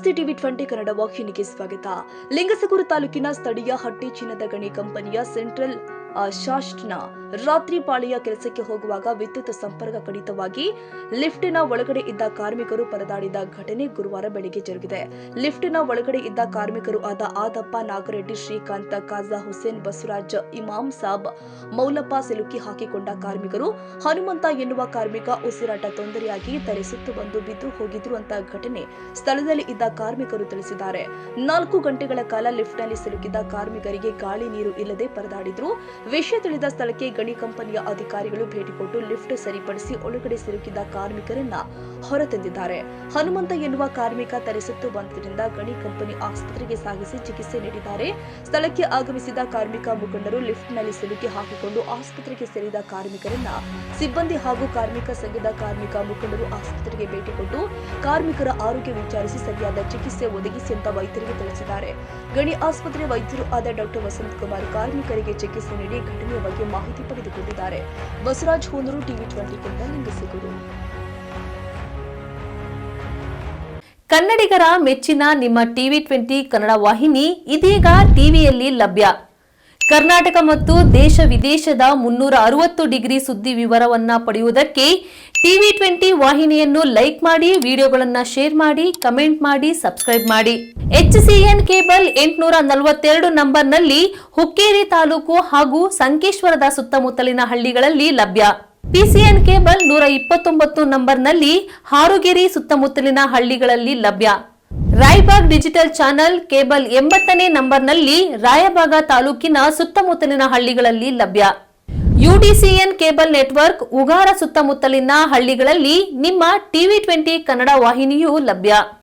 ನಮಸ್ತೆ ಟಿವಿ 20 ಕನ್ನಡ ವಾಹಿನಿಗೆ ಸ್ವಾಗತ. ಲಿಂಗಸಗೂರು ತಾಲೂಕಿನ ಸ್ಥಳೀಯ ಹಟ್ಟಿ ಚಿನ್ನದ ಗಣಿ ಕಂಪನಿಯ ಸೆಂಟ್ರಲ್ ಶಾಫ್ಟ್ನ ರಾತ್ರಿ ಪಾಳಿಯ ಕೆಲಸಕ್ಕೆ ಹೋಗುವಾಗ ವಿದ್ಯುತ್ ಸಂಪರ್ಕ ಕಡಿತವಾಗಿ ಲಿಫ್ಟಿನ ಒಳಗಡೆ ಇದ್ದ ಕಾರ್ಮಿಕರು ಪರದಾಡಿದ ಘಟನೆ ಗುರುವಾರ ಬೆಳಗ್ಗೆ ಜರುಗಿದೆ. ಲಿಫ್ಟಿನ ಒಳಗಡೆ ಇದ್ದ ಕಾರ್ಮಿಕರು ಆದ ಆದಪ್ಪ, ನಾಗರೆಡ್ಡಿ, ಶ್ರೀಕಾಂತ್, ಕಾಜಾ ಹುಸೇನ್, ಬಸವರಾಜ್, ಇಮಾಮ್ ಸಾಬ್, ಮೌಲಪ್ಪ ಸಿಲುಕಿ ಹಾಕಿಕೊಂಡ ಕಾರ್ಮಿಕರು ಹನುಮಂತ ಎನ್ನುವ ಕಾರ್ಮಿಕ ಉಸಿರಾಟ ತೊಂದರೆಯಾಗಿ ತಲೆ ಸುತ್ತು ಬಂದು ಬಿದ್ದು ಹೋಗಿದ್ರು ಅಂತ ಘಟನೆ ಸ್ಥಳದಲ್ಲಿ ಇದ್ದ ಕಾರ್ಮಿಕರು ತಿಳಿಸಿದ್ದಾರೆ. 4 ಗಂಟೆಗಳ ಕಾಲ ಲಿಫ್ಟ್ನಲ್ಲಿ ಸಿಲುಕಿದ ಕಾರ್ಮಿಕರಿಗೆ ಗಾಳಿ ನೀರು ಇಲ್ಲದೆ ಪರದಾಡಿದ್ರು. ವಿಷಯ ತಿಳಿದ ಸ್ಥಳಕ್ಕೆ ಗಣಿ ಕಂಪನಿಯ ಅಧಿಕಾರಿಗಳು ಭೇಟಿ ಕೊಟ್ಟು ಲಿಫ್ಟ್ ಸರಿಪಡಿಸಿ ಒಳಗಡೆ ಸಿಲುಕಿದ ಕಾರ್ಮಿಕರನ್ನ ಹೊರತಂದಿದ್ದಾರೆ. ಹನುಮಂತ ಎನ್ನುವ ಕಾರ್ಮಿಕ ತಲೆಸುತ್ತು ಬಂದಿದ್ದರಿಂದ ಗಣಿ ಕಂಪನಿ ಆಸ್ಪತ್ರೆಗೆ ಸಾಗಿಸಿ ಚಿಕಿತ್ಸೆ ನೀಡಿದ್ದಾರೆ. ಸ್ಥಳಕ್ಕೆ ಆಗಮಿಸಿದ ಕಾರ್ಮಿಕ ಮುಖಂಡರು ಲಿಫ್ಟ್ನಲ್ಲಿ ಸಿಲುಕಿ ಹಾಕಿಕೊಂಡು ಆಸ್ಪತ್ರೆಗೆ ಸೇರಿದ ಕಾರ್ಮಿಕರನ್ನ ಸಿಬ್ಬಂದಿ ಹಾಗೂ ಕಾರ್ಮಿಕ ಸಂಘದ ಕಾರ್ಮಿಕ ಮುಖಂಡರು ಆಸ್ಪತ್ರೆಗೆ ಭೇಟಿ ಕೊಟ್ಟು ಕಾರ್ಮಿಕರ ಆರೋಗ್ಯ ವಿಚಾರಿಸಿ ಸರಿಯಾದ ಚಿಕಿತ್ಸೆ ಒದಗಿಸಿ ಅಂತ ವೈದ್ಯರಿಗೆ ತಿಳಿಸಿದ್ದಾರೆ. ಗಣಿ ಆಸ್ಪತ್ರೆ ವೈದ್ಯರು ಆದ ಡಾಕ್ಟರ್ ವಸಂತ್ ಕುಮಾರ್ ಕಾರ್ಮಿಕರಿಗೆ ಚಿಕಿತ್ಸೆ ನೀಡಿ ಘಟನೆಯ ಬಗ್ಗೆ ಮಾಹಿತಿ ಪಡೆದುಕೊಂಡಿದ್ದಾರೆ. ಬಸವರಾಜ್ ಹೂನೂರು, ಟಿವಿ 20 ಕನ್ನಡ, ಲಿಂಗಸಗೂರು. ಕನ್ನಡಿಗರ ಮೆಚ್ಚಿನ ನಿಮ್ಮ ಟಿವಿ 20 ಕನ್ನಡ ವಾಹಿನಿ ಇದೀಗ ಟಿವಿಯಲ್ಲಿ ಲಭ್ಯ. ಕರ್ನಾಟಕ ಮತ್ತು ದೇಶ ವಿದೇಶದ 360 ಡಿಗ್ರಿ ಸುದ್ದಿ ವಿವರವನ್ನ ಪಡೆಯುವುದಕ್ಕೆ ಟಿವಿ 20 ವಾಹಿನಿಯನ್ನು ಲೈಕ್ ಮಾಡಿ, ವಿಡಿಯೋಗಳನ್ನ ಶೇರ್ ಮಾಡಿ, ಕಮೆಂಟ್ ಮಾಡಿ, ಸಬ್ಸ್ಕ್ರೈಬ್ ಮಾಡಿ. HCN ಕೇಬಲ್ 842 ನಂಬರ್ನಲ್ಲಿ ಹುಕ್ಕೇರಿ ತಾಲೂಕು ಹಾಗೂ ಸಂಕೇಶ್ವರದ ಸುತ್ತಮುತ್ತಲಿನ ಹಳ್ಳಿಗಳಲ್ಲಿ ಲಭ್ಯ. PCN ಕೇಬಲ್ 129 ನಂಬರ್ನಲ್ಲಿ ಹಾರುಗೆರೆ ಸುತ್ತಮುತ್ತಲಿನ ಹಳ್ಳಿಗಳಲ್ಲಿ ಲಭ್ಯ. ರಾಯಬಾಗ್ ಡಿಜಿಟಲ್ ಚಾನೆಲ್ ಕೇಬಲ್ 80ನೇ ನಂಬರ್ನಲ್ಲಿ ರಾಯಬಾಗ ತಾಲೂಕಿನ ಸುತ್ತಮುತ್ತಲಿನ ಹಳ್ಳಿಗಳಲ್ಲಿ ಲಭ್ಯ. UDCN ಕೇಬಲ್ ನೆಟ್ವರ್ಕ್ ಉಗಾರ ಸುತ್ತಮುತ್ತಲಿನ ಹಳ್ಳಿಗಳಲ್ಲಿ ನಿಮ್ಮ ಟಿವಿ 20 ಕನ್ನಡ ವಾಹಿನಿಯೂ ಲಭ್ಯ.